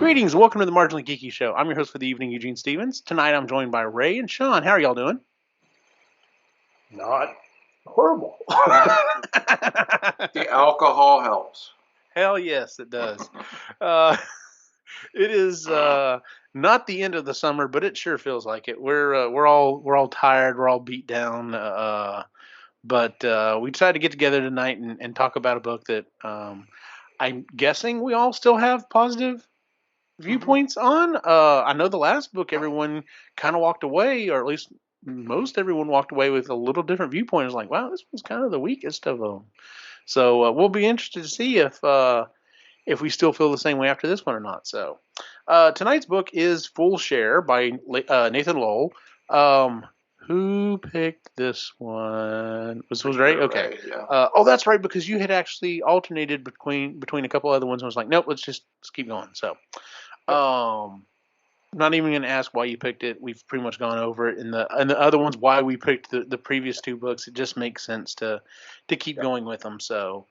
Greetings and welcome to the Marginally Geeky Show. I'm your host for the evening, Eugene Stevens. Tonight I'm joined by Ray and Sean. How are y'all doing? Not horrible. The alcohol helps. Hell yes, it does. It is not the end of the summer, but it sure feels like it. We're all tired. We're all beat down. But we decided to get together tonight and talk about a book that I'm guessing we all still have positive viewpoints on. I know the last book everyone kind of walked away, or at least most everyone walked away with a little different viewpoint. It's like, wow, this was kind of the weakest of them. So we'll be interested to see if we still feel the same way after this one or not. So tonight's book is Full Share by Nathan Lowell. Who picked this one? Was Ray? Okay. Right, yeah. Oh, that's right, because you had actually alternated between a couple other ones. I was like, nope, let's keep going. So, not even going to ask why you picked it. We've pretty much gone over it. And the other ones, why we picked the previous two books, it just makes sense to keep going with them. So,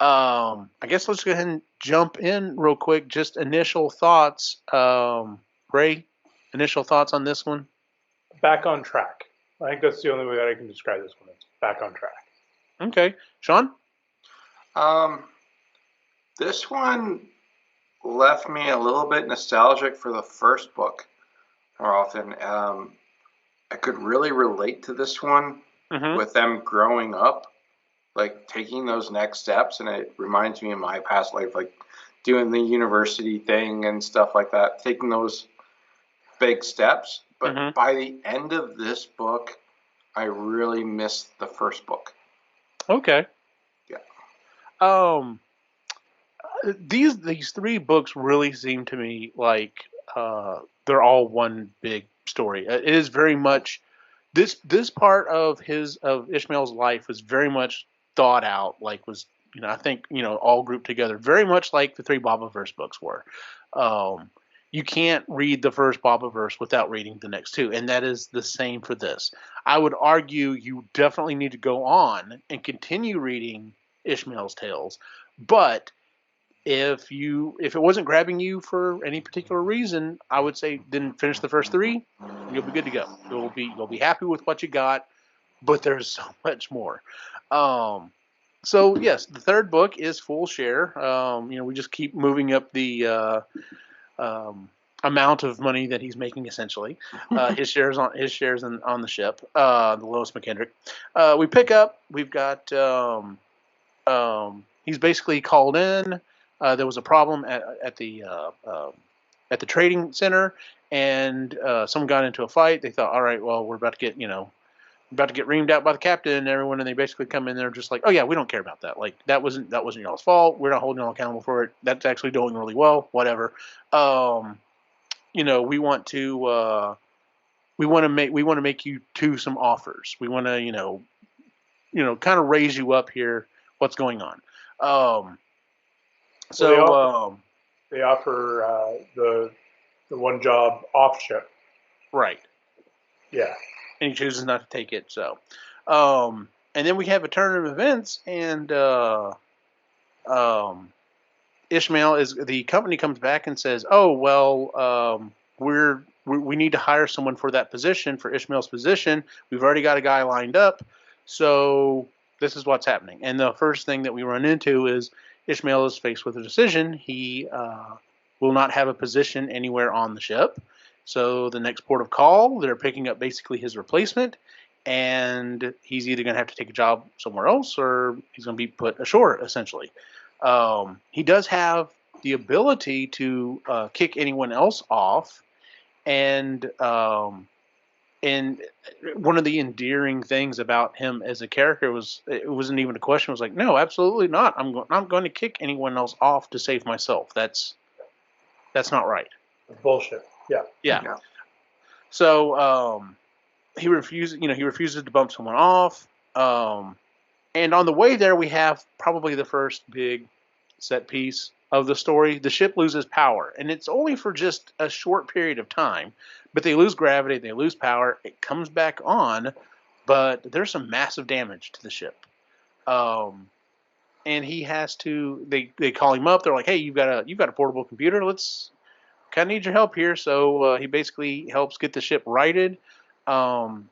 I guess let's go ahead and jump in real quick. Just initial thoughts. Ray, initial thoughts on this one? Back on track. I think that's the only way that I can describe this one. It's back on track. Okay. Sean? This one left me a little bit nostalgic for the first book more often. I could really relate to this one with them growing up, like taking those next steps. And it reminds me of my past life, like doing the university thing and stuff like that, taking those big steps. But by the end of this book, I really missed the first book. Okay. Yeah. These three books really seem to me like they're all one big story. It is very much this part of Ishmael's life was very much thought out. Like was I think all grouped together, very much like the three Baba-verse books were. You can't read the first Baba-verse without reading the next two, and that is the same for this. I would argue you definitely need to go on and continue reading Ishmael's tales, but if it wasn't grabbing you for any particular reason, I would say then finish the first three. You'll be good to go. You'll be happy with what you got, but there's so much more. So yes, the third book is Full Share. We just keep moving up the amount of money that he's making, essentially. His shares on the ship, the Lois McKendrick. We pick up. We've got. He's basically called in. There was a problem at the trading center, and someone got into a fight. They thought, all right, well, we're about to get reamed out by the captain and everyone, and they basically come in there just like, oh yeah, we don't care about that. Like that wasn't y'all's fault. We're not holding y'all accountable for it. That's actually doing really well. Whatever. We want to make you two some offers. We want to kind of raise you up here. What's going on? So they offer the one job off ship. Right. Yeah. And he chooses not to take it. So, and then we have a turn of events, and Ishmael the company comes back and says, "Oh well, we need to hire someone for that position, for Ishmael's position. We've already got a guy lined up, so this is what's happening." And the first thing that we run into is Ishmael is faced with a decision. He will not have a position anywhere on the ship. So the next port of call, they're picking up basically his replacement, and he's either going to have to take a job somewhere else or he's going to be put ashore, essentially. He does have the ability to kick anyone else off, and one of the endearing things about him as a character was it wasn't even a question. It was like, no, absolutely not. I'm going to kick anyone else off to save myself. That's not right. Bullshit. Yeah. So he refuses to bump someone off. And on the way there, we have probably the first big set piece of the story. The ship loses power, and it's only for just a short period of time. But they lose gravity, they lose power. It comes back on, but there's some massive damage to the ship. And he has to. They call him up. They're like, "Hey, you've got a portable computer. Let's kind of need your help here. So he basically helps get the ship righted, and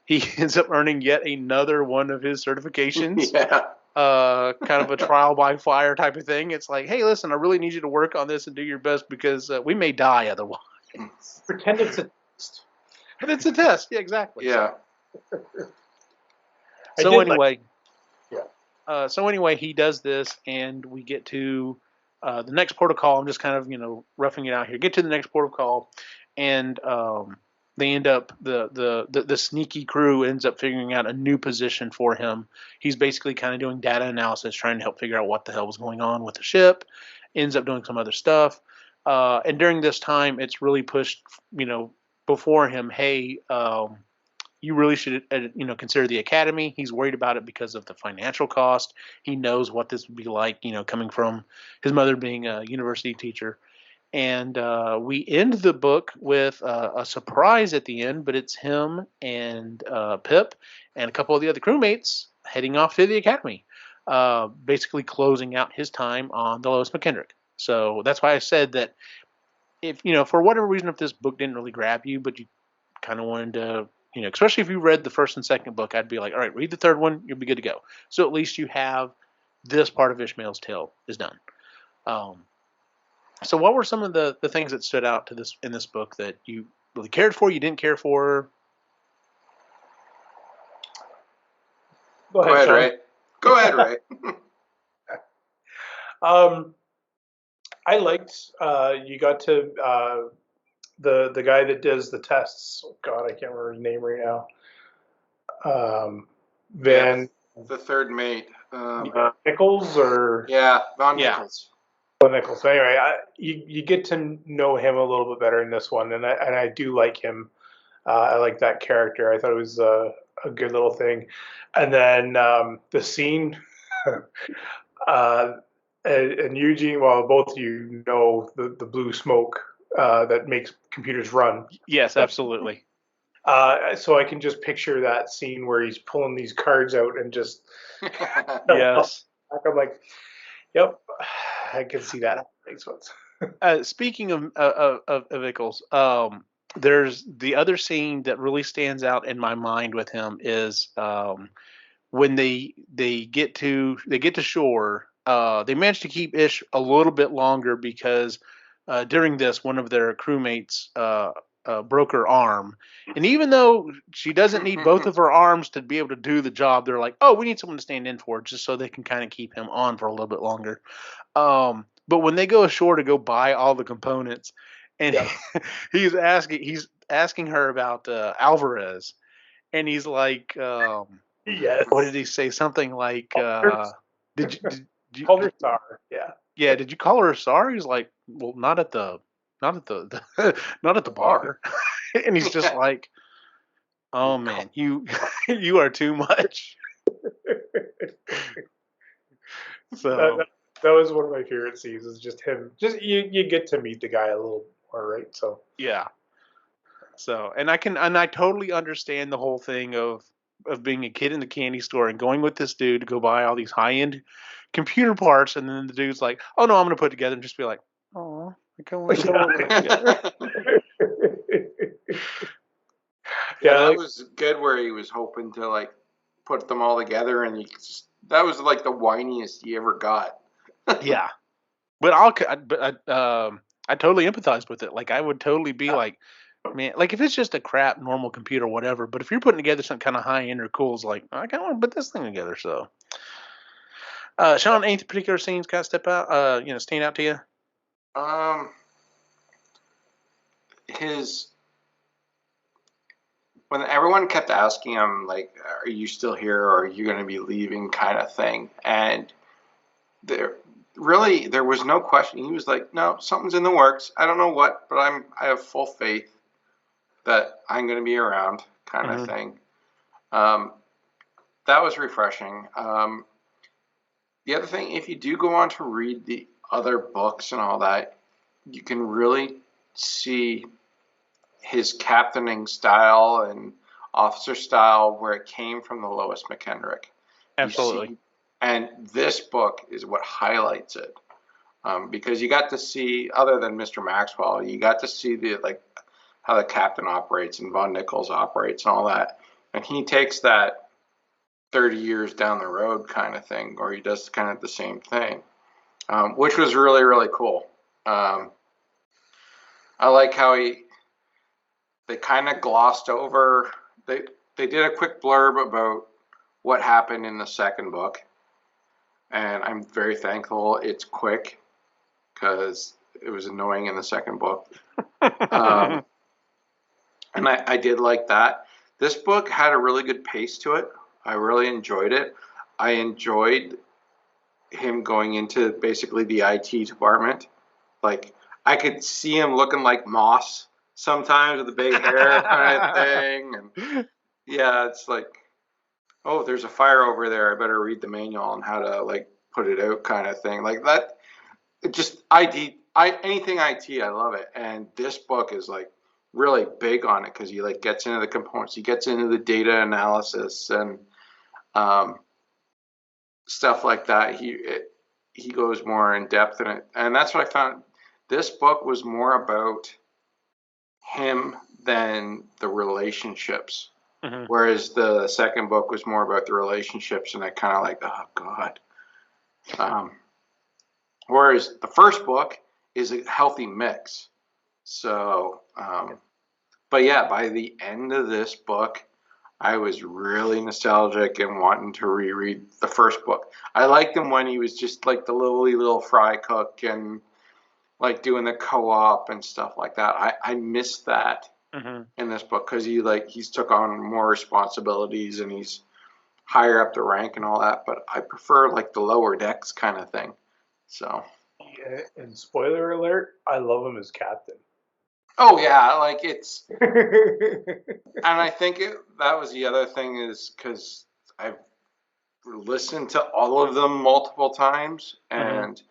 he ends up earning yet another one of his certifications. Yeah. Kind of a trial by fire type of thing. It's like, hey, listen, I really need you to work on this and do your best because we may die otherwise. Pretend it's a test. But it's a test. Yeah, exactly. Yeah. So anyway, So anyway, he does this, and we get to the next port of call. I'm just kind of roughing it out here. Get to the next port of call, and they end up the sneaky crew ends up figuring out a new position for him. He's basically kind of doing data analysis, trying to help figure out what the hell was going on with the ship. Ends up doing some other stuff, and during this time, it's really pushed, before him. Hey, you really should, consider the academy. He's worried about it because of the financial cost. He knows what this would be like, coming from his mother being a university teacher. And we end the book with a surprise at the end, but it's him and Pip and a couple of the other crewmates heading off to the academy, basically closing out his time on the Lois McKendrick. So that's why I said that if, for whatever reason, if this book didn't really grab you, but you kind of wanted to, especially if you read the first and second book, I'd be like, all right, read the third one, you'll be good to go. So at least you have this part of Ishmael's tale is done. So what were some of the things that stood out in this book that you really cared for, you didn't care for? Go ahead, Sean. Ray. Go ahead, Ray. I liked you got to the guy that does the tests. Oh God, I can't remember his name right now. The third mate. Nichols or Von Nichols. Nichols. So anyway, you get to know him a little bit better in this one, and I do like him. I like that character. I thought it was a good little thing. And then the scene, and Eugene, well, both of you know the blue smoke that makes computers run. Yes, absolutely. So I can just picture that scene where he's pulling these cards out and just yes. I'm like, yep, I can see that. Speaking of Vickles, there's the other scene that really stands out in my mind with him is when they get to shore. They managed to keep Ish a little bit longer because during this, one of their crewmates broke her arm, and even though she doesn't need both of her arms to be able to do the job, they're like, oh, we need someone to stand in for it just so they can kind of keep him on for a little bit longer. But when they go ashore to go buy all the components, and he's asking her about Alvarez, and he's like, yes, what did he say? Something like, did you call her Star? Yeah. Yeah, did you call her sorry? He's like, well, not at the not at the bar. And he's just like, oh man, you are too much. So that was one of my favorite scenes. Is just him. Just you get to meet the guy a little more, right? So yeah. So and I totally understand the whole thing of being a kid in the candy store and going with this dude to go buy all these high end computer parts, and then the dude's like, oh no, I'm gonna put it together, and just be like, oh, I can't wait to work together. That was good where he was hoping to like put them all together, and that was like the whiniest he ever got. Yeah, but I totally empathized with it. Like I would totally be like, man, like if it's just a crap normal computer, whatever. But if you're putting together something kind of high end or cool, it's like I kind of want to put this thing together. So, Sean, any particular scenes kind of stand out to you? When everyone kept asking him, like, are you still here or are you going to be leaving kind of thing? And there was no question. He was like, no, something's in the works. I don't know what, but I have full faith that I'm going to be around kind of thing. That was refreshing. The other thing, if you do go on to read the other books and all that, you can really see his captaining style and officer style where it came from the Lois McKendrick. Absolutely. And this book is what highlights it. because you got to see, other than Mr. Maxwell, you got to see how the captain operates and Von Nichols operates and all that. And he takes that 30 years down the road kind of thing, or he does kind of the same thing, which was really, really cool. I like how they kind of glossed over, they did a quick blurb about what happened in the second book. And I'm very thankful it's quick, because it was annoying in the second book. And I did like that. This book had a really good pace to it. I really enjoyed it. I enjoyed him going into basically the IT department. Like, I could see him looking like Moss sometimes with the big hair kind of thing. And yeah, it's like, oh, there's a fire over there. I better read the manual on how to put it out kind of thing. Like that. It just anything IT, I love it. And this book is really big on it, because he gets into the components, he gets into the data analysis and stuff like that. He goes more in depth in it, and that's what I found. This book was more about him than the relationships, whereas the second book was more about the relationships, and I kind of oh God. Whereas the first book is a healthy mix. So, but yeah, by the end of this book, I was really nostalgic and wanting to reread the first book. I liked him when he was just the lowly little fry cook and doing the co-op and stuff like that. I missed that in this book, because he's took on more responsibilities and he's higher up the rank and all that. But I prefer the lower decks kind of thing. So. Yeah, and spoiler alert, I love him as captain. Oh yeah, it's, and I think that was the other thing, is because I've listened to all of them multiple times, and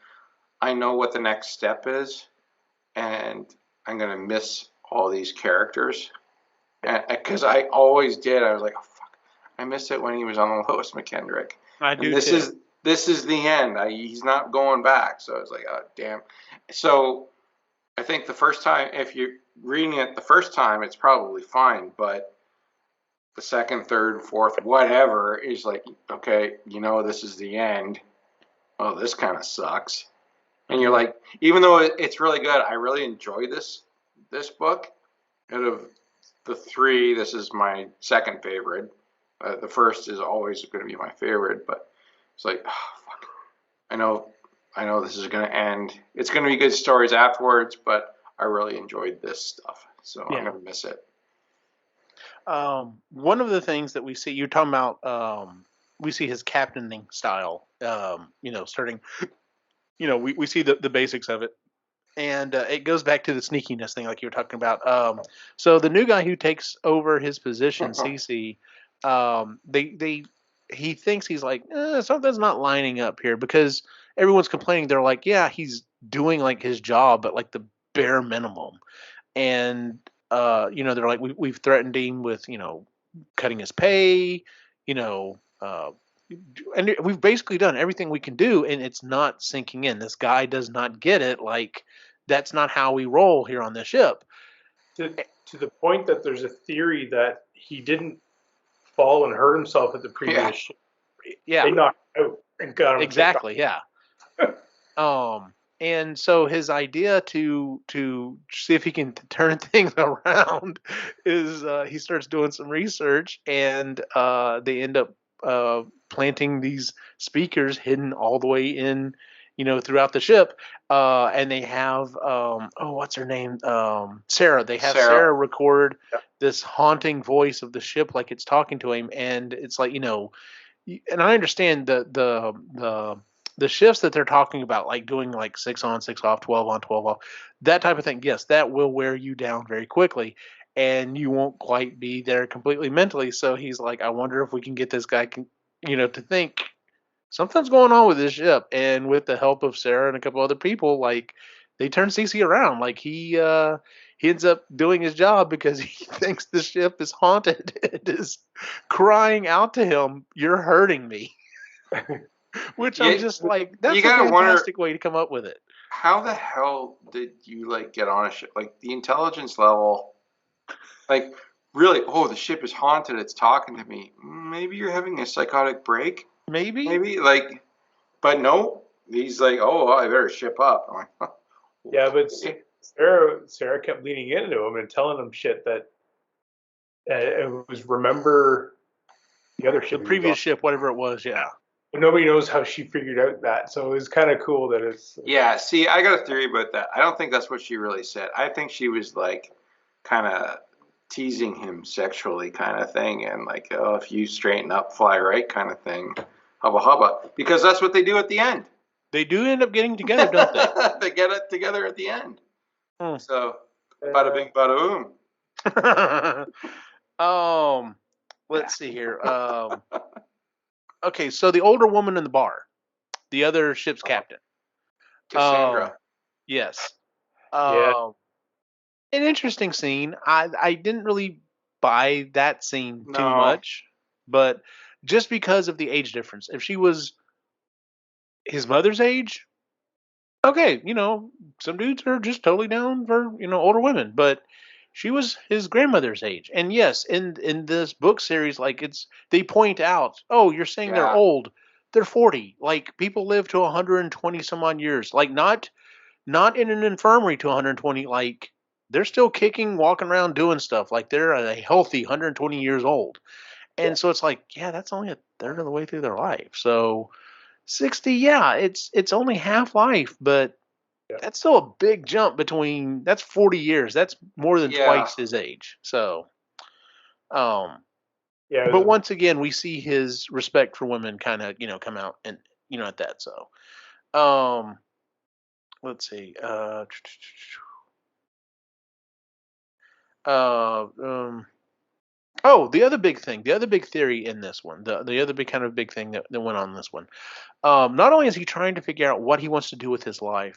I know what the next step is, and I'm gonna miss all these characters, because I always did. I was like, oh fuck, I missed it when he was on the Lois McKendrick. I do. And this is the end. He's not going back. So I was like, oh damn. So I think the first time, if you're reading it the first time, it's probably fine. But the second, third, fourth, whatever is okay, this is the end. Oh, this kind of sucks. And you're even though it's really good, I really enjoy this book. Out of the three, this is my second favorite. The first is always going to be my favorite, but it's oh, fuck. I know this is going to end. It's going to be good stories afterwards, but I really enjoyed this stuff, so I'm going to miss it. One of the things that we see, you're talking about, we see his captaining style, starting, we see the basics of it. And it goes back to the sneakiness thing, like you were talking about. So the new guy who takes over his position, CC, he thinks he's something's not lining up here, because everyone's complaining. They're like, yeah, he's doing his job, but the bare minimum. And they're like, we've threatened him with cutting his pay, and we've basically done everything we can do, and it's not sinking in. This guy does not get it. That's not how we roll here on this ship. To the point that there's a theory that he didn't fall and hurt himself at the previous ship. Yeah. They knocked him out and got him. Exactly, yeah. And so his idea to see if he can turn things around is he starts doing some research, and they end up planting these speakers hidden all the way in, throughout the ship. And they have, what's her name? Sarah. They have Sarah record this haunting voice of the ship like it's talking to him. And it's and I understand the shifts that they're talking about, doing 6 on, 6 off, 12 on, 12 off, that type of thing. Yes, that will wear you down very quickly, and you won't quite be there completely mentally. So he's like, I wonder if we can get this guy, to think something's going on with this ship. And with the help of Sarah and a couple other people, they turn CC around. He ends up doing his job, because he thinks the ship is haunted. It is crying out to him, "You're hurting me." Which I'm just that's a fantastic way to come up with it. How the hell did you like get on a ship? Like the intelligence level, like really? Oh, the ship is haunted. It's talking to me. Maybe you're having a psychotic break. Maybe. Maybe like, but no. He's like, oh, I better ship up. I'm like, Yeah, but okay. Sarah kept leaning into him and telling him shit that it was remember the other The ship he was on. previous ship, whatever it was, yeah. But nobody knows how she figured out that, so it was kind of cool that it's. Yeah, see, I got a theory about that. I don't think that's what she really said. I think she was like kind of teasing him sexually kind of thing and like, oh, if you straighten up, fly right kind of thing. Hubba hubba. Because that's what they do at the end. They do end up getting together, don't they? They get it together at the end. Hmm. So, bada bing, bada boom. Let's see here. Okay, so the older woman in the bar, the other ship's captain. Cassandra. Yes. Yeah. An interesting scene. I didn't really buy that scene too No. much, but just because of the age difference. If she was his mother's age, okay, some dudes are just totally down for, older women, but she was his grandmother's age. And yes, in this book series, like they point out, oh, you're saying they're Yeah. old. They're 40. Like people live to 120 some odd years. Like not in an infirmary to 120, like they're still kicking, walking around doing stuff. Like they're a healthy 120 years old. And so it's like, yeah, that's only a third of the way through their life. So 60, yeah, it's only half life, but that's still a big jump between that's 40 years. That's more than Yeah. twice his age. So um Yeah. but once again we see his respect for women kind of, come out and at that. So let's see. Oh, the other big thing, the other big theory in this one, the other big kind of big thing that went on in this one. Not only is he trying to figure out what he wants to do with his life,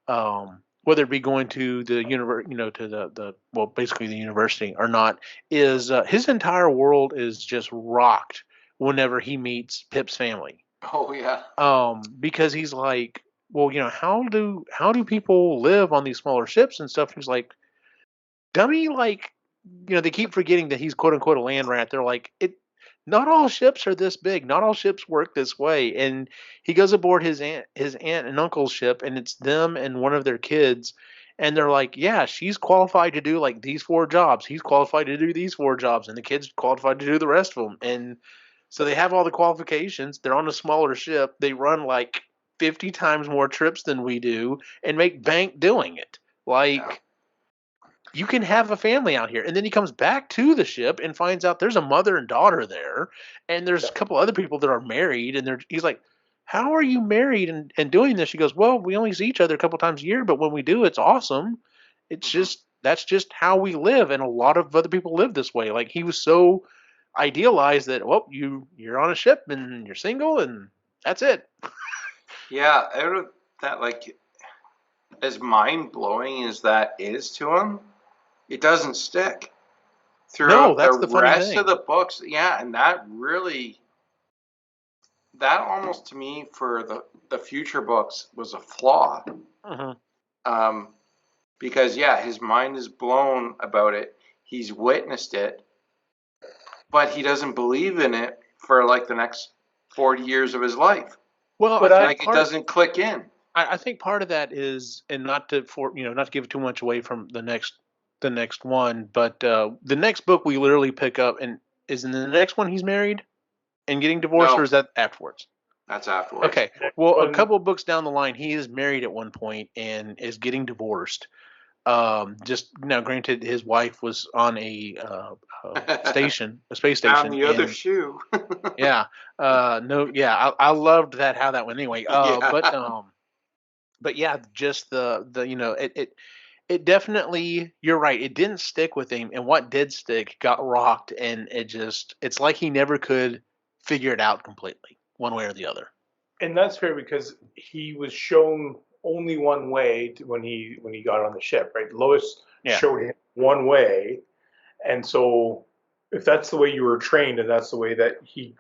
whether it be going to the to the well, basically the university or not, is his entire world is just rocked whenever he meets Pip's family. Oh, yeah. Because he's like, well, how do people live on these smaller ships and stuff? He's like, dummy, like, they keep forgetting that he's quote unquote a land rat. They're like, not all ships are this big. Not all ships work this way. And he goes aboard his aunt and uncle's ship, and it's them and one of their kids. And they're like, yeah, she's qualified to do like these 4 jobs. He's qualified to do these 4 jobs, and the kid's qualified to do the rest of them. And so they have all the qualifications. They're on a smaller ship. They run like 50 times more trips than we do and make bank doing it. Like, Yeah. you can have a family out here. And then he comes back to the ship and finds out there's a mother and daughter there. And there's a couple other people that are married. And he's like, how are you married and doing this? She goes, well, we only see each other a couple times a year, but when we do, it's awesome. It's that's just how we live. And a lot of other people live this way. Like he was so idealized that, well, you're on a ship and you're single and that's it. Yeah, out of that, like, as mind blowing as that is to him, it doesn't stick No, throughout that's the the funny rest thing. of the books. Yeah, and that almost to me for the future books was a flaw. Because yeah, his mind is blown about it. He's witnessed it, but he doesn't believe in it for like the next 40 years of his life. Well, But Like it doesn't click in. I think part of that is, and not to not to give too much away from the next one, but the next book we literally pick up, and is in the next one he's married and getting divorced, No. or is that afterwards? That's afterwards. Okay, well, a couple of books down the line, he is married at one point and is getting divorced. Just now, granted, his wife was on a space station. Found the other shoe. Yeah, no, yeah, I loved that how that went anyway. Yeah. But yeah, just the it definitely, you're right, it didn't stick with him, and what did stick got rocked, and it's like he never could figure it out completely one way or the other. And that's fair because he was shown only one way when he got on the ship, right? Lois showed him one way, and so if that's the way you were trained and that's the way that he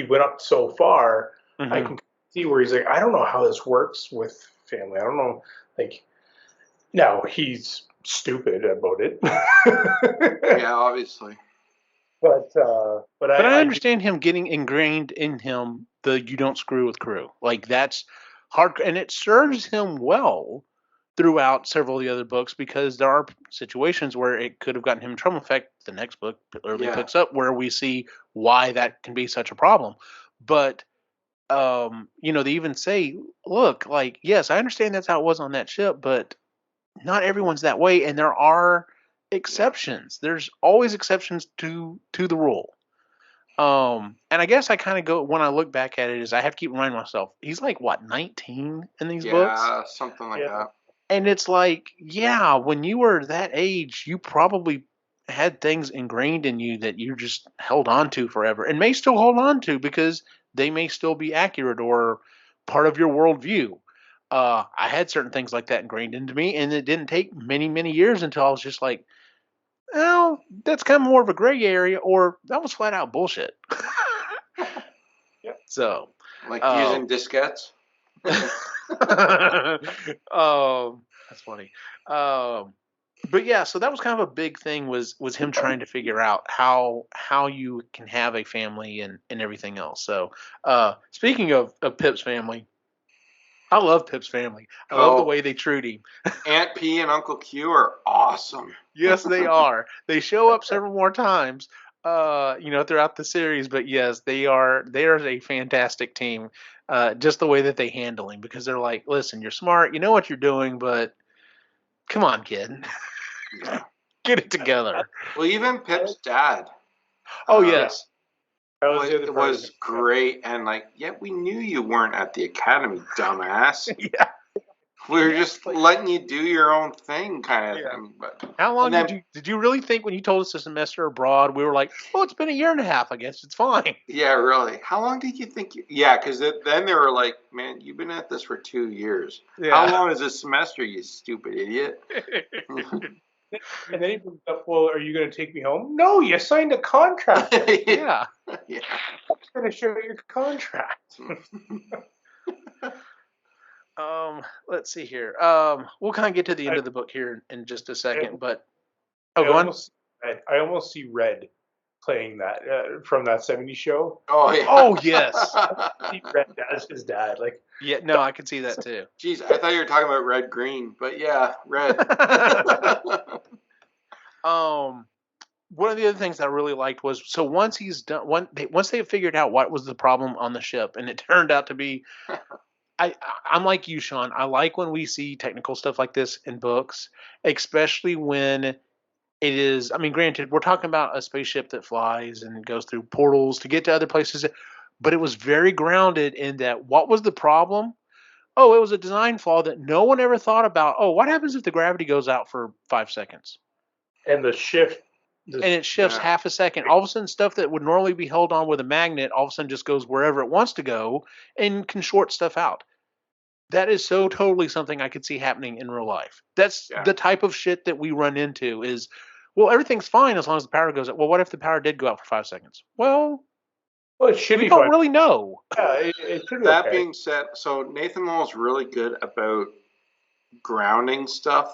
went up so far, I can see where he's like, I don't know how this works with family. I don't know. Like, now he's stupid about it. Yeah, obviously. But I I do. understand him getting ingrained in him the you don't screw with crew. Like that's hard, and it serves him well throughout several of the other books because there are situations where it could have gotten him in trouble. In fact, the next book literally Yeah. picks up where we see why that can be such a problem. But they even say, look, like, yes, I understand that's how it was on that ship, but not everyone's that way, and there are exceptions. There's always exceptions to the rule. And I guess I kind of go when I look back at it is I have to keep reminding myself he's like what 19 in these books, Yeah, something like that. and it's like yeah, when you were that age, you probably had things ingrained in you that you just held on to forever and may still hold on to because they may still be accurate or part of your worldview. I had certain things like that ingrained into me, and it didn't take many years until I was just like, well, that's kind of more of a gray area, or that was flat out bullshit. Yeah. So, Like using diskettes. That's funny. But yeah, so that was kind of a big thing was him trying to figure out how you can have a family and everything else. So, speaking of Pip's family, I love Pip's family. I love the way they treat him. Aunt P and Uncle Q are awesome. Yes, they are. They show up several more times, throughout the series. But yes, they are. They are a fantastic team. Just the way that they handle him, because they're like, listen, you're smart, you know what you're doing, but come on, kid, Yeah. get it together. Well, even Pip's dad. Oh yes, That was the other It part. was great, and like, yeah, we knew you weren't at the academy, dumbass. yeah. We were just letting you do your own thing, kind of Yeah. thing. But How long and then, did you really think when you told us a semester abroad? We were like, well, it's been a year and a half. I guess it's fine. yeah, really, how long did you think? Yeah, because then they were like, man, you've been at this for 2 years. How Yeah. long is a semester, you stupid idiot? And then he brings up, well, are you going to take me home? No, you signed a contract. Yeah. Yeah. I'm going to show you your contract. Let's see here. We'll kind of get to the end of the book here in just a second, but go on. I almost see Red playing that from that '70s show. Oh yeah. Oh yes. See Red as his dad, like. Yeah, no, I can see that too. Jeez, I thought you were talking about red green, but yeah, red. One of the other things I really liked was so once he's done once they have figured out what was the problem on the ship, and it turned out to be I'm like you, Sean. I like when we see technical stuff like this in books, especially when it is. I mean, granted, we're talking about a spaceship that flies and goes through portals to get to other places, but it was very grounded in that. What was the problem? Oh, it was a design flaw that no one ever thought about. Oh, what happens if the gravity goes out for 5 seconds? And the shift. And it shifts half a second. All of a sudden, stuff that would normally be held on with a magnet, all of a sudden just goes wherever it wants to go and can short stuff out. That is so totally something I could see happening in real life. That's the type of shit that we run into is, well, everything's fine as long as the power goes out. Well, what if the power did go out for 5 seconds? Well, it should we be don't fine. really know. Yeah, it should be That okay. being said, so Nathan Lowell's really good about grounding stuff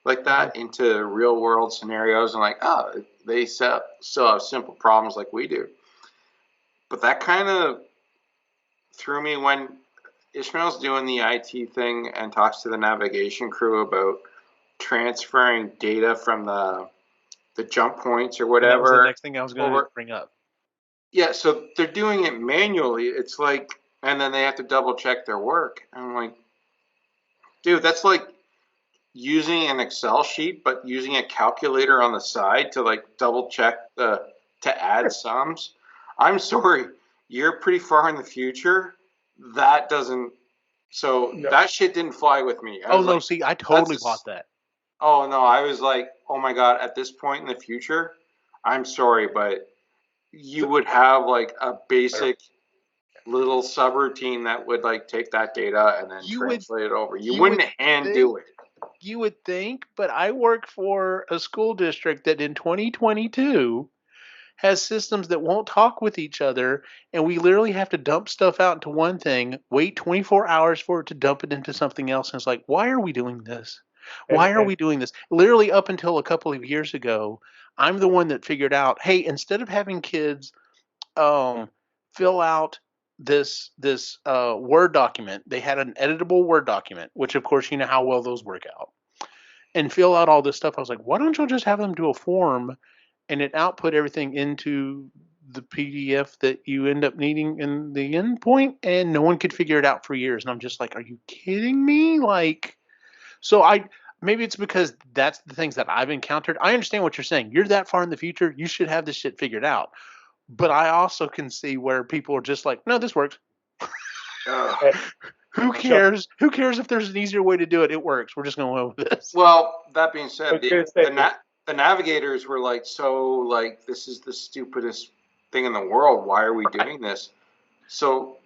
like that into real world scenarios and like, oh, they still have simple problems like we do. But that kind of threw me when Ishmael's doing the IT thing and talks to the navigation crew about transferring data from the jump points or whatever. That was the next thing I was going to bring up. Yeah, so they're doing it manually. It's like, and then they have to double check their work. And I'm like, dude, that's like using an Excel sheet, but using a calculator on the side to like double check to add sums. I'm sorry, you're pretty far in the future. That doesn't. So that shit didn't fly with me. See, I totally bought that. Oh no, I was like, oh my god, at this point in the future, I'm sorry, but you would have like a basic little subroutine that would like take that data and then translate it over. You wouldn't hand do it. You would think, but I work for a school district that in 2022 has systems that won't talk with each other, and we literally have to dump stuff out into one thing, wait 24 hours for it to dump it into something else, and it's like, why are we doing this? Why are we doing this? Literally up until a couple of years ago, I'm the one that figured out, hey, instead of having kids fill out this Word document, they had an editable Word document, which of course you know how well those work out, and fill out all this stuff. I was like, why don't you just have them do a form and it output everything into the PDF that you end up needing in the endpoint? And no one could figure it out for years. And I'm just like, are you kidding me? Like, so maybe it's because that's the things that I've encountered. I understand what you're saying. You're that far in the future. You should have this shit figured out. But I also can see where people are just like, no, this works. Who cares? Who cares if there's an easier way to do it? It works. We're just going to go with this. Well, that being said, the navigators were like, so like, this is the stupidest thing in the world. Why are we doing this? So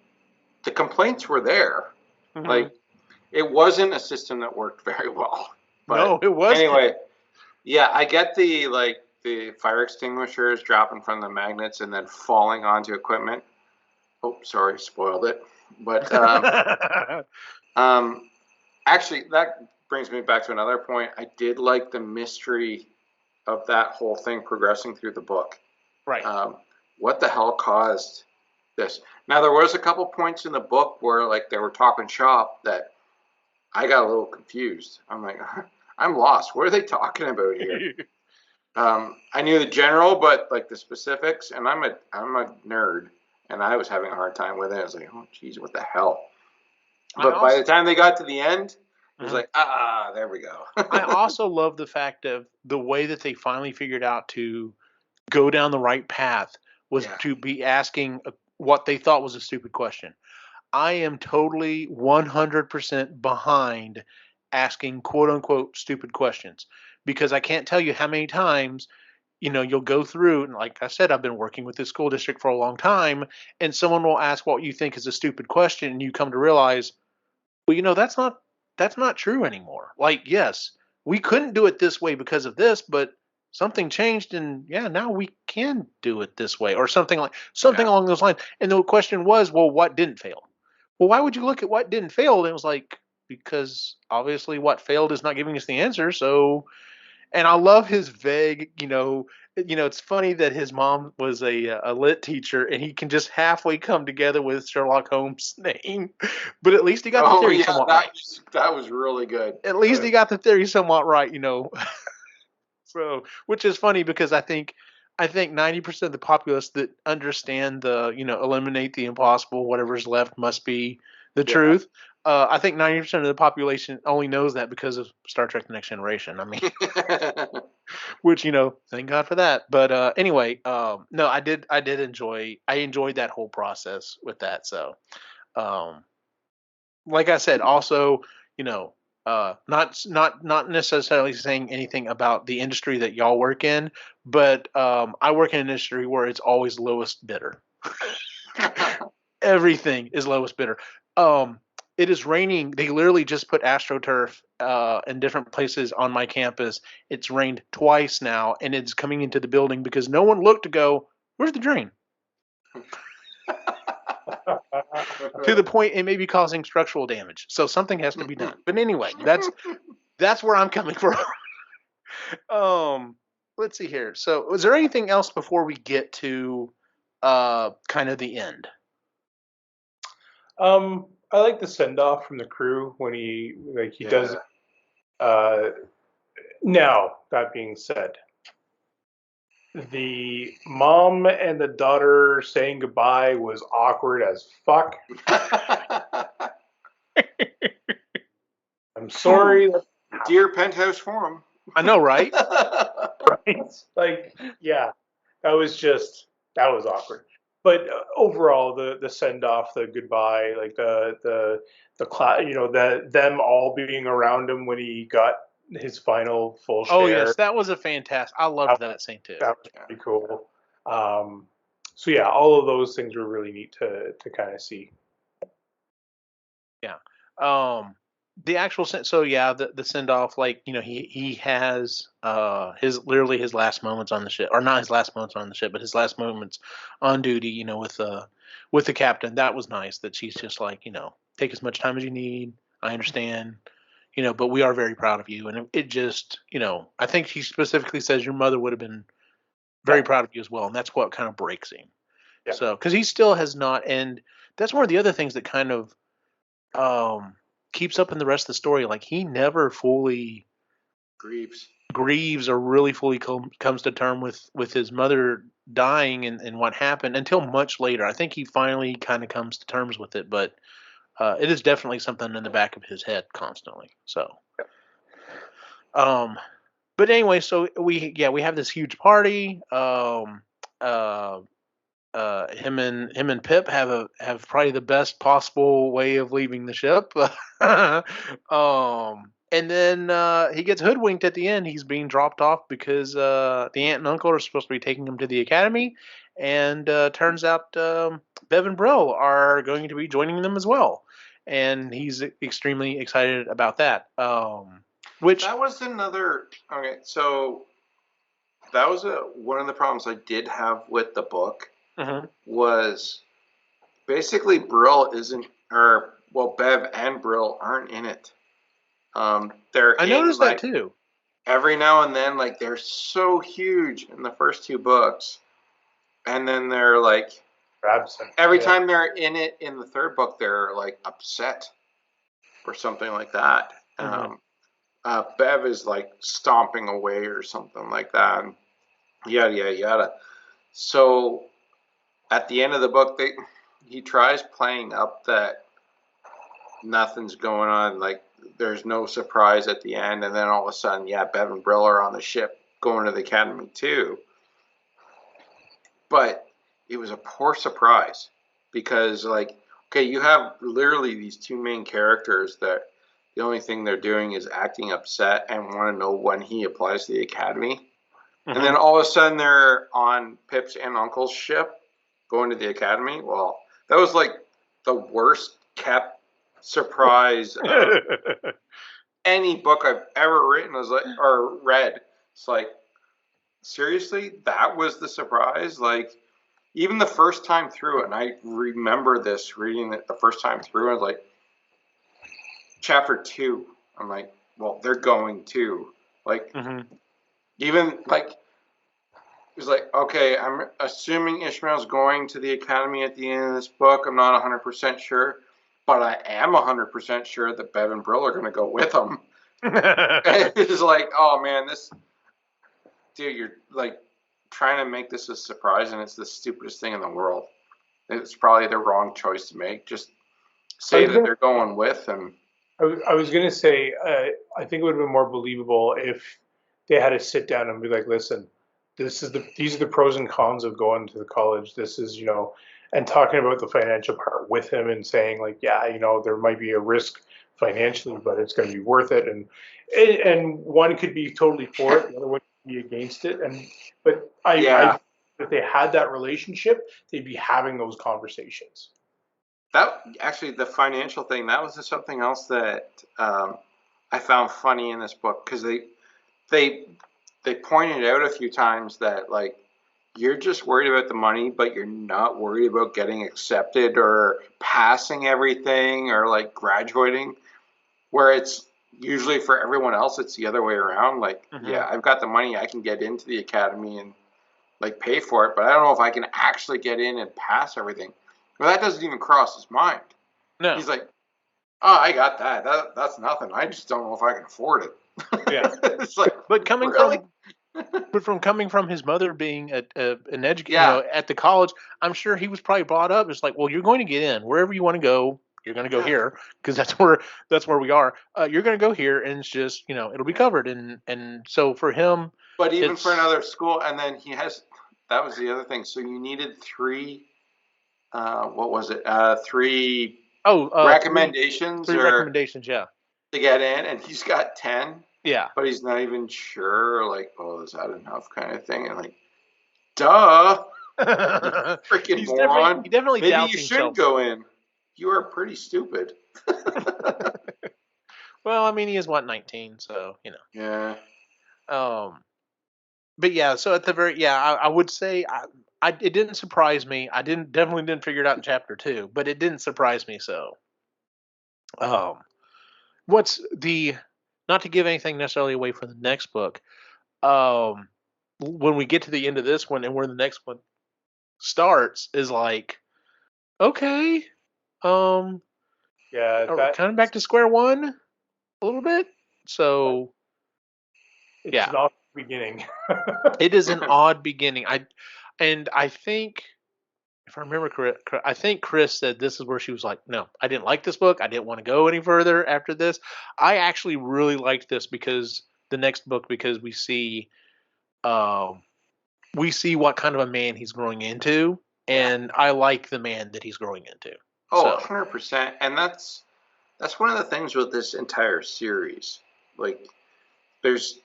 the complaints were there. Mm-hmm. Like, it wasn't a system that worked very well. But no, it wasn't. Anyway, yeah, I get the fire extinguishers dropping from the magnets and then falling onto equipment. Oh, sorry, spoiled it. But actually, that brings me back to another point. I did like the mystery of that whole thing progressing through the book. Right. What the hell caused this? Now, there was a couple points in the book where like they were talking shop that I got a little confused. I'm like, I'm lost. What are they talking about here? I knew the general, but like the specifics, and I'm a nerd, and I was having a hard time with it. I was like, oh, geez, what the hell? But by the time they got to the end, it was like, there we go. I also love the fact of the way that they finally figured out to go down the right path was to be asking what they thought was a stupid question. I am totally 100% behind asking quote unquote stupid questions, because I can't tell you how many times, you'll go through, and like I said, I've been working with this school district for a long time, and someone will ask what you think is a stupid question, and you come to realize, well, that's not true anymore. Like, yes, we couldn't do it this way because of this, but something changed, and now we can do it this way, or something along those lines. And the question was, well, what didn't fail? Well, why would you look at what didn't fail? And it was like, because obviously what failed is not giving us the answer. So, and I love his vague, it's funny that his mom was a lit teacher, and he can just halfway come together with Sherlock Holmes' name, but at least he got the theory somewhat right. That was really good. At least he got the theory somewhat right, So, which is funny because I think 90% of the populace that understand the, eliminate the impossible, whatever's left must be the truth. I think 90% of the population only knows that because of Star Trek: The Next Generation. I mean, which, thank God for that. But anyway, no, I enjoyed that whole process with that. So, like I said, also, not necessarily saying anything about the industry that y'all work in, but I work in an industry where it's always lowest bidder. Everything is lowest bidder. It is raining. They literally just put AstroTurf in different places on my campus. It's rained twice now, and it's coming into the building because no one looked to go, where's the drain? To the point it may be causing structural damage. So something has to be done. But anyway, that's where I'm coming from. Let's see here. So was there anything else before we get to kind of the end? I like the send off from the crew when he does. Now, that being said, the mom and the daughter saying goodbye was awkward as fuck. I'm sorry. Dear Penthouse Forum. I know, right? Right? Like, that was awkward. But overall, the send off, the goodbye, like the class, them all being around him when he got his final full share. Oh yes, that was a fantastic. I loved that scene too. That was pretty cool. So yeah, all of those things were really neat to kind of see. Yeah. The actual so yeah, the send off, like, he has his last moments on the ship, or not his last moments on the ship, but his last moments on duty, with the captain. That was nice that she's just like, take as much time as you need. I understand, but we are very proud of you. And it just, I think she specifically says your mother would have been very proud of you as well, and that's what kind of breaks him. Yeah. So, because he still has not, and that's one of the other things that kind of keeps up in the rest of the story. Like, he never fully grieves or really fully comes to term with his mother dying and what happened until much later. I think he finally kind of comes to terms with it, but it is definitely something in the back of his head constantly. So, but anyway, so we have this huge party. Uh, him and Pip have probably the best possible way of leaving the ship. And then he gets hoodwinked at the end. He's being dropped off because the aunt and uncle are supposed to be taking him to the academy, and turns out Bev and Brill are going to be joining them as well, and he's extremely excited about that. Which that was another. Okay, so that was one of the problems I did have with the book. Mm-hmm. Was basically Brill isn't, or well, Bev and Brill aren't in it. I noticed that too. Every now and then, like, they're so huge in the first two books, and then they're like absent. Every time they're in it in the third book, they're like upset or something like that. Mm-hmm. Bev is like stomping away or something like that. And yada yada yada. So at the end of the book, he tries playing up that nothing's going on, like there's no surprise at the end, and then all of a sudden, yeah, Bev and Brill are on the ship going to the academy too. But it was a poor surprise because, like, okay, you have literally these two main characters that the only thing they're doing is acting upset and want to know when he applies to the academy. Mm-hmm. And then all of a sudden they're on Pip's and Uncle's ship going to the academy. Well, that was like the worst kept surprise of any book I've ever written or read. It's like, seriously, that was the surprise? Like, even the first time through, and I remember this reading it the first time through, I was like, chapter 2, I'm like, well, they're going to. Like, even, like, it was like, okay, I'm assuming Ishmael's going to the academy at the end of this book. I'm not 100% sure, but I am 100% sure that Bev and Brill are going to go with him. It's like, oh, man, dude, you're, like, trying to make this a surprise, and it's the stupidest thing in the world. It's probably the wrong choice to make. Just say that they're going with him. I was going to say, I think it would have been more believable if they had to sit down and be like, listen, these are the pros and cons of going to the college. This is, and talking about the financial part with him and saying, like, yeah, there might be a risk financially, but it's going to be worth it. And one could be totally for it, the other one could be against it. But if they had that relationship, they'd be having those conversations. That actually, the financial thing, that was something else that I found funny in this book, because they pointed out a few times that, like, you're just worried about the money, but you're not worried about getting accepted or passing everything or, like, graduating, where it's usually for everyone else, it's the other way around. Like, yeah, I've got the money, I can get into the academy and, like, pay for it, but I don't know if I can actually get in and pass everything. Well, that doesn't even cross his mind. No. He's like, oh, I got that. That's nothing. I just don't know if I can afford it. Yeah. It's like, but coming from his mother being an educator, at the college, I'm sure he was probably brought up. It's like, well, you're going to get in wherever you want to go. You're going to go here because that's where we are. You're going to go here, and it's just, it'll be covered. And so for him, but even for another school, and then that was the other thing. So you needed 3. What was it? 3 recommendations. Three recommendations, yeah. To get in, and he's got 10. Yeah. But he's not even sure, like, oh, is that enough kind of thing? And like, duh. Freaking moron. He definitely Maybe doubts you himself. should go in. You are pretty stupid. Well, I mean, he is 19, so Yeah. But yeah, so at the I would say it didn't surprise me. I definitely didn't figure it out in chapter 2, but it didn't surprise me. So, um, what's the not to give anything necessarily away for the next book. Um, when we get to the end of this one and where the next one starts is like, okay, Yeah, that kind of back to square one a little bit. So it's yeah, an awful beginning. it is an odd beginning. I think if I remember correct, I think Chris said this is where she was like, no, I didn't like this book. I didn't want to go any further after this. I actually really liked this because the next book because we see what kind of a man he's growing into, and I like the man that he's growing into. Oh, So 100%. And that's one of the things with this entire series. Like, there's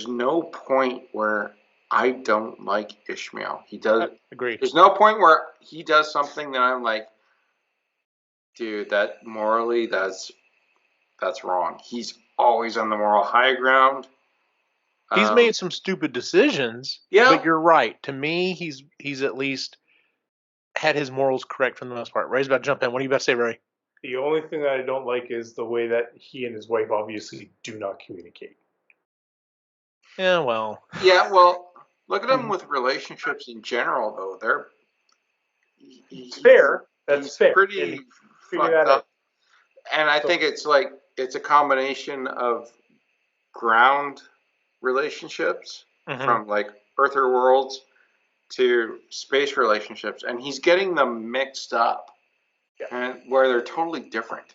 no point where I don't like Ishmael. He does. agree. There's no point where he does something that I'm like, dude, that morally that's wrong. He's always on the moral high ground. He's made some stupid decisions, Yeah. but you're right. To me, he's at least had his morals correct for the most part. Ray's about to jump in. What are you about to say, Ray? The only thing that I don't like is the way that he and his wife obviously do not communicate. Yeah, well. Yeah, well, look at him with relationships in general, though. They're fair. That's fair. Pretty fucked up. And I think it's a combination of ground relationships from like Earther worlds to space relationships, and he's getting them mixed up, and where they're totally different.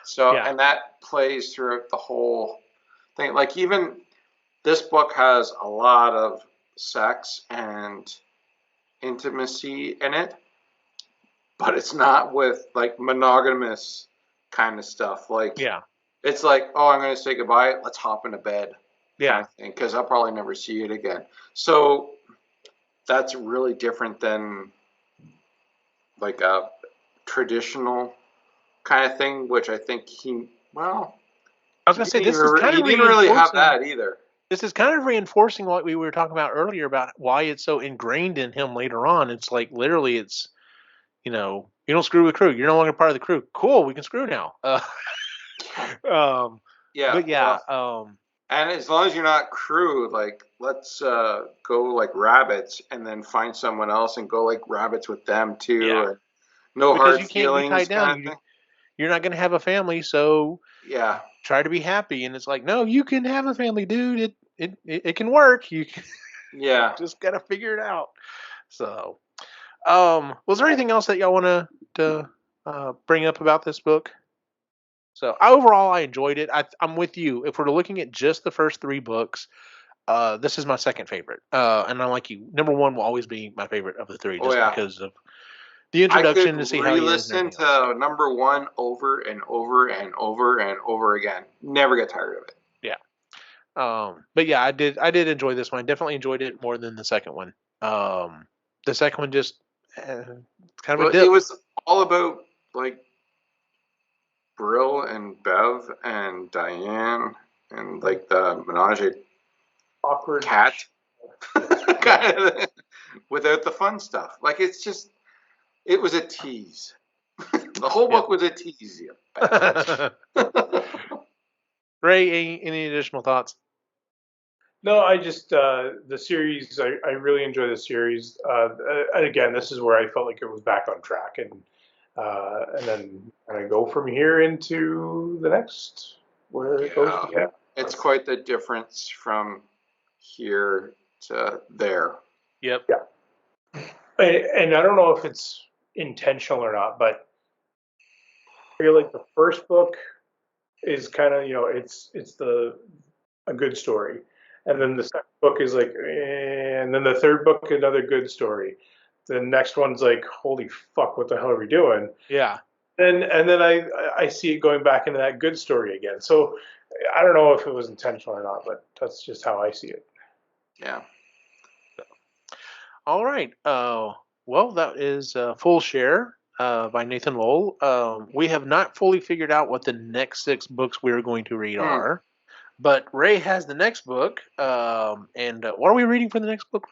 So, and that plays throughout the whole thing. Like even this book has a lot of sex and intimacy in it, but it's not with like monogamous kind of stuff. Like, it's like, oh, I'm going to say goodbye. Let's hop into bed. Yeah. Because I'll probably never see it again. So that's really different than like a traditional kind of thing, which I think he was going to say, this is kind of he didn't really have that either. This is kind of reinforcing what we were talking about earlier about why it's so ingrained in him later on. It's like literally it's, you don't screw with the crew. You're no longer part of the crew. Cool, we can screw now. And as long as you're not crew, like let's go like rabbits and then find someone else and go like rabbits with them too. Yeah. No because hard you can't feelings. Be tied down. You're not going to have a family, so try to be happy. And it's like, no, you can have a family, dude. It can work. You can just got to figure it out. So, was there anything else that y'all want to bring up about this book? So overall, I enjoyed it. I'm with you. If we're looking at just the first 3 books, this is my second favorite. And I'm like you. Number 1 will always be my favorite of the 3, just because of the introduction to see how he is. I could re-listen to number 1 over and over and over and over again. Never get tired of it. Yeah. But yeah, I did enjoy this one. I definitely enjoyed it more than the second one. The second one just kind of a dip. It was all about like Brill and Bev and Diane and like the menage awkward cat without the fun stuff. Like it was a tease. The whole book was a tease. Ray, any additional thoughts? No, I just the series. I really enjoy the series. And again, this is where I felt like it was back on track, and then kind of go from here into the next where it goes. Yeah, it's quite the difference from here to there. Yep. Yeah. And I don't know if it's intentional or not, but I feel like the first book is kind of it's a good story, and then the second book is like, and then the third book another good story. The next one's like, holy fuck, what the hell are we doing? Yeah. And then I see it going back into that good story again. So I don't know if it was intentional or not, but that's just how I see it. Yeah. All right. Well, that is full share. by Nathan Lowell. We have not fully figured out what the next 6 books we're going to read are, but Ray has the next book. And what are we reading for the next book?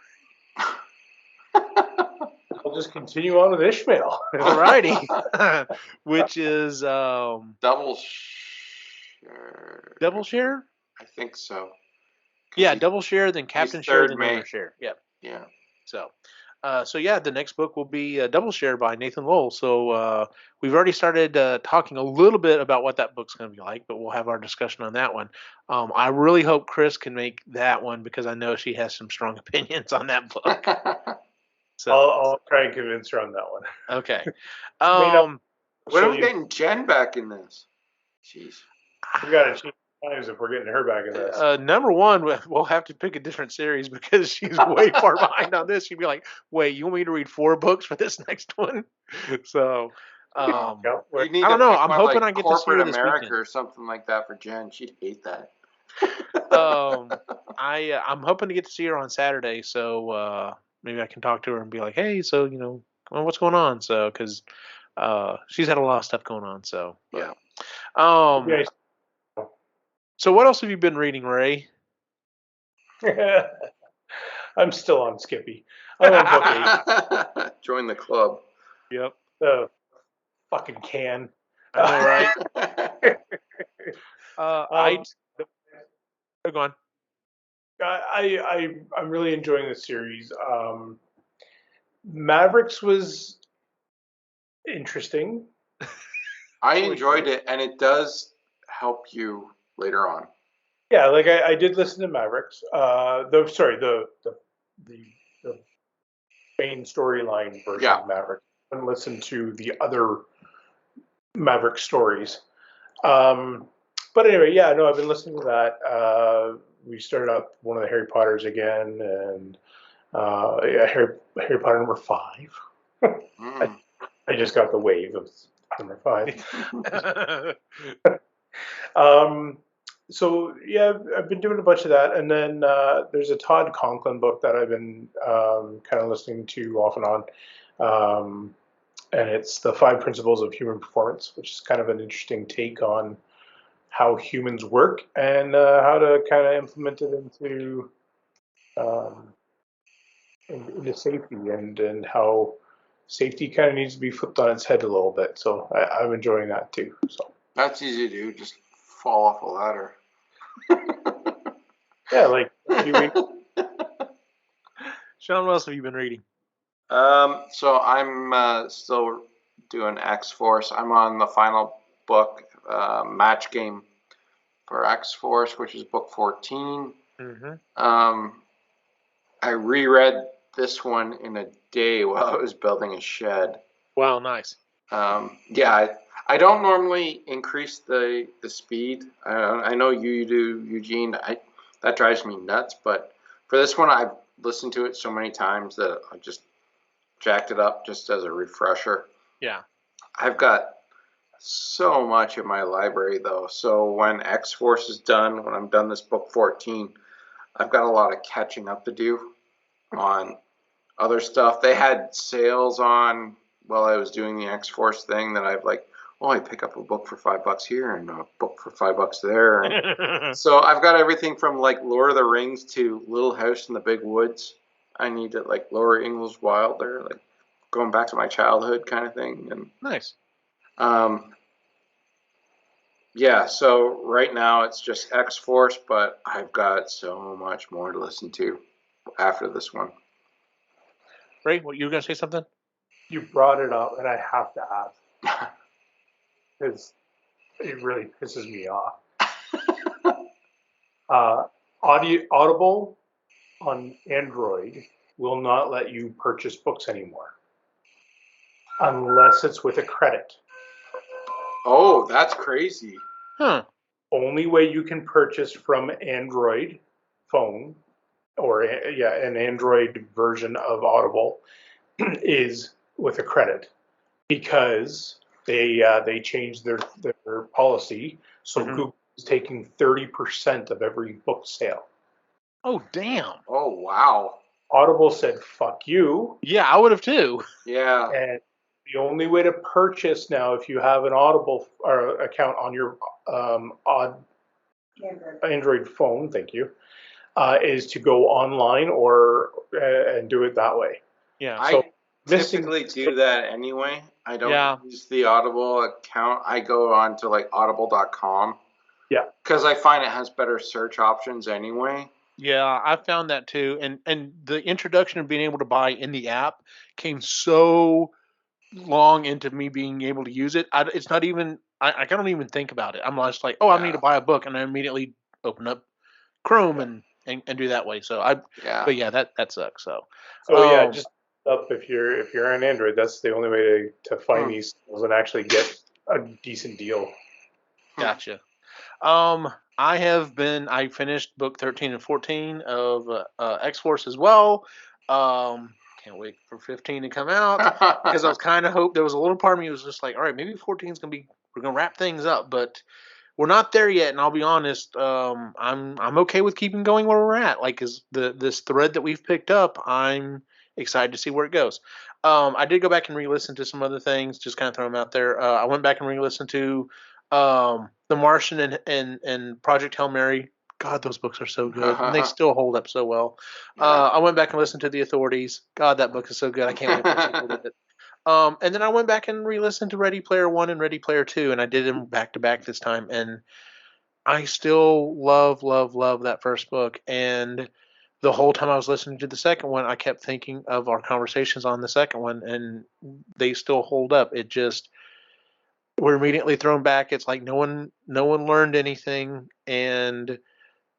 I'll just continue on with Ishmael. Alrighty, which is Double share. Double Share. I think so. Yeah, Double Share, then Captain Share, then Owner Share. Yep. Yeah. So yeah, the next book will be Double Share by Nathan Lowell. So we've already started talking a little bit about what that book's going to be like, but we'll have our discussion on that one. I really hope Chris can make that one because I know she has some strong opinions on that book. So I'll try and convince her on that one. Okay. When are we getting Jen back in this? Jeez. We got to change times if we're getting her back in this. Number one, we'll have to pick a different series because she's way far behind on this. She'd be like, "Wait, you want me to read 4 books for this next one?" So, I don't know. I'm hoping I get to see her this America weekend or something like that for Jen. She'd hate that. I'm hoping to get to see her on Saturday, so maybe I can talk to her and be like, "Hey, so what's going on?" So, because she's had a lot of stuff going on. So, yeah. So what else have you been reading, Ray? I'm still on Skippy. I'm on book 8. Join the club. Yep. Fucking can. I know, right? Go on. I'm really enjoying this series. Mavericks was interesting. I enjoyed it, and it does help you later on. Yeah, like I did listen to Mavericks. The main storyline version of Mavericks. And listen to the other Maverick stories. But anyway, yeah, no, I've been listening to that. We started up one of the Harry Potters again, and Harry Potter number 5. I just got the wave of number 5. So yeah, I've been doing a bunch of that, and then there's a Todd Conklin book that I've been kind of listening to off and on, and it's the 5 Principles of Human Performance, which is kind of an interesting take on how humans work and how to kind of implement it into safety and how safety kind of needs to be flipped on its head a little bit. So I'm enjoying that too. So that's easy to do. Just fall off a ladder. Yeah, like Sean, what else have you been reading? So I'm still doing X-Force. I'm on the final book, Match Game for X-Force, which is book 14. I reread this one in a day while I was building a shed. Wow, nice. I don't normally increase the speed. I know you do, Eugene. That drives me nuts. But for this one, I've listened to it so many times that I just jacked it up just as a refresher. Yeah. I've got so much in my library, though. So when X-Force is done, when I'm done this book 14, I've got a lot of catching up to do on other stuff. They had sales on while I was doing the X-Force thing that I've like, I pick up a book for $5 here and a book for $5 there. And so I've got everything from like Lord of the Rings to Little House in the Big Woods. I need it like Laura Ingalls Wilder, like going back to my childhood kind of thing. And nice. So right now it's just X-Force, but I've got so much more to listen to after this one. Ray, you were going to say something? You brought it up, and I have to ask. Because it really pisses me off. Audible on Android will not let you purchase books anymore unless it's with a credit. Oh, that's crazy. Huh. Only way you can purchase from Android phone or an Android version of Audible is with a credit because they changed their policy. So Google is taking 30% of every book sale. Oh, damn. Oh, wow. Audible said, fuck you. Yeah, I would have too. Yeah. And The only way to purchase now, if you have an Audible account on your Android phone, thank you, is to go online or and do it that way. Yeah. I typically do that anyway. I don't use the Audible account. I go on to like audible.com. Yeah. Because I find it has better search options anyway. Yeah, I found that too. And the introduction of being able to buy in the app came so long into me being able to use it. It's not even, I don't even think about it. I'm just like, I need to buy a book. And I immediately open up Chrome and do that way. So but yeah, that sucks. So just up if you're on Android, that's the only way to find these tools and actually get a decent deal. Gotcha. I finished book 13 and 14 of X-Force as well. Can't wait for 15 to come out because I was kind of hoping, there was a little part of me was just like, all right, maybe 14 is we're gonna wrap things up, but we're not there yet. And I'll be honest, I'm okay with keeping going where we're at. Like, is this thread that we've picked up, I'm excited to see where it goes. I did go back and re-listen to some other things, just kind of throw them out there. I went back and re-listened to The Martian and Project Hail Mary. God, those books are so good, and they still hold up so well. I went back and listened to The Authorities. God, that book is so good. I can't wait for a sequel to it. And then I went back and re-listened to Ready Player One and Ready Player Two, and I did them back to back this time. And I still love that first book. And the whole time I was listening to the second one, I kept thinking of our conversations on the second one, and they still hold up. We're immediately thrown back. It's like no one learned anything, and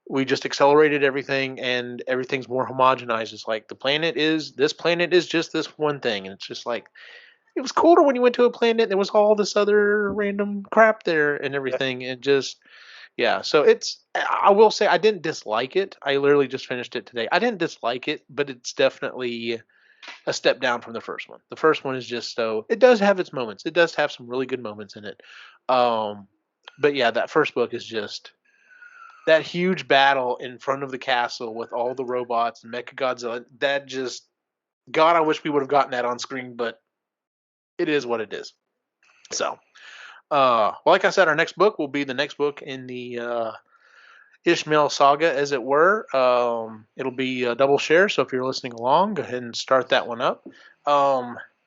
we just accelerated everything, and everything's more homogenized. It's like this planet is just this one thing, and it's just like, it was colder when you went to a planet. There was all this other random crap there and everything, and just So I will say I didn't dislike it. I literally just finished it today. I didn't dislike it, but it's definitely a step down from the first one. The first one is just it does have its moments. It does have some really good moments in it. But yeah, that first book is just that huge battle in front of the castle with all the robots and Mechagodzilla. That just, God, I wish we would have gotten that on screen, but it is what it is. So, like I said, our next book will be the next book in the Ishmael saga, as it were. It'll be a double share, so if you're listening along, go ahead and start that one up.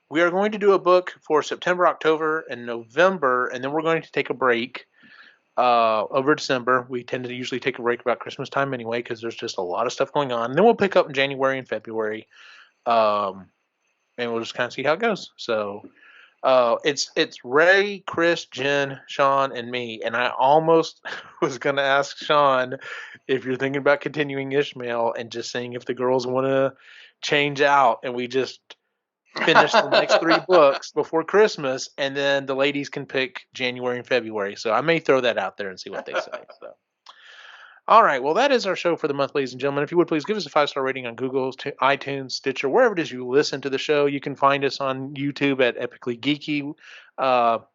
We are going to do a book for September, October, and November, and then we're going to take a break over December. We tend to usually take a break about Christmas time anyway, because there's just a lot of stuff going on. And then we'll pick up in January and February, and we'll just kind of see how it goes. So it's Ray, Chris, Jen, Sean, and me. And I almost was going to ask Sean if you're thinking about continuing Ishmael and just seeing if the girls want to change out, and we just finish the next 3 books before Christmas, and then the ladies can pick January and February. So I may throw that out there and see what they say. So, all right. Well, that is our show for the month, ladies and gentlemen. If you would please give us a 5-star rating on Google, iTunes, Stitcher, wherever it is you listen to the show. You can find us on YouTube at Epically Geeky.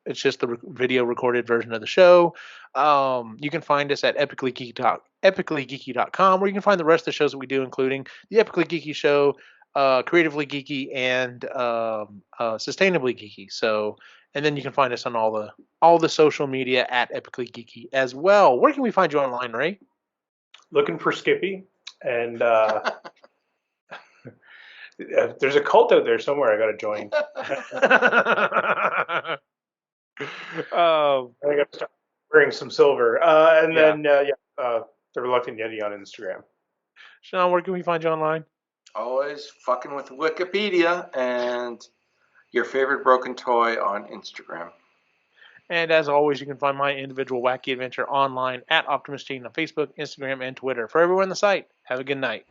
It's just the video recorded version of the show. You can find us at epicallygeeky.com, where you can find the rest of the shows that we do, including the Epically Geeky Show, Creatively Geeky, and Sustainably Geeky. So, and then you can find us on all the social media at Epically Geeky as well. Where can we find you online, Ray? Looking for Skippy, and there's a cult out there somewhere I got to join. I got to start wearing some silver, and then the Reluctant Yeti on Instagram. Sean, where can we find you online? Always fucking with Wikipedia and your favorite broken toy on Instagram. And as always, you can find my individual wacky adventure online at Optimus Gene on Facebook, Instagram, and Twitter. For everyone on the site, have a good night.